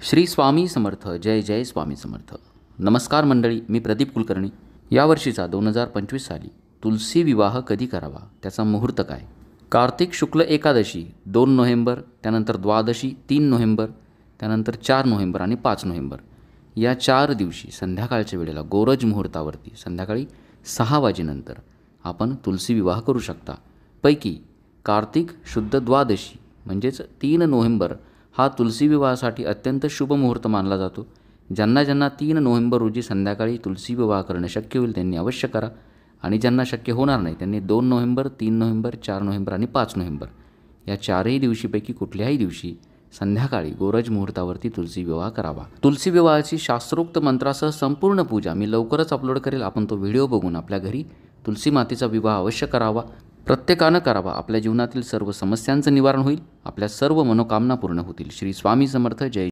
श्री स्वामी समर्थ. जय जय स्वामी समर्थ. नमस्कार मंडळी, मी प्रदीप कुलकर्णी. यावर्षीचा 2025 साली तुलसी विवाह कधी करावा, त्याचा मुहूर्त काय? कार्तिक शुक्ल एकादशी 2 नोव्हेंबर, त्यानंतर द्वादशी 3 नोव्हेंबर, त्यानंतर 4 नोव्हेंबर आणि 5 नोव्हेंबर या 4 दिवशी संध्याकाळच्या वेळेला गोरज मुहूर्तावरती संध्याकाळी 6 वाजेनंतर आपण तुलसी विवाह करू शकता. पैकी कार्तिक शुद्ध द्वादशी म्हणजेच 3 नोव्हेंबर हा तुलसी विवाहासाठी अत्यंत शुभ मुहूर्त मानला जातो. ज्यांना ज्यांना 3 नोव्हेंबर रोजी संध्याकाळी तुलसी विवाह करणं शक्य होईल त्यांनी अवश्य करा, आणि ज्यांना शक्य होणार नाही त्यांनी 2 नोव्हेंबर, 3 नोव्हेंबर, 4 नोव्हेंबर आणि 5 नोव्हेंबर या 4ही दिवशीपैकी कुठल्याही दिवशी संध्याकाळी गोरज मुहूर्तावरती तुलसी विवाह करावा. तुलसी विवाहाची शास्त्रोक्त मंत्रासह संपूर्ण पूजा मी लवकरच अपलोड करेल. आपण तो व्हिडिओ बघून आपल्या घरी तुलसी मातेचा विवाह अवश्य करावा. प्रत्येकानं करावा. आपल्या जीवनातील सर्व समस्यांचं निवारण होईल, आपल्या सर्व मनोकामना पूर्ण होतील. श्री स्वामी समर्थ. जय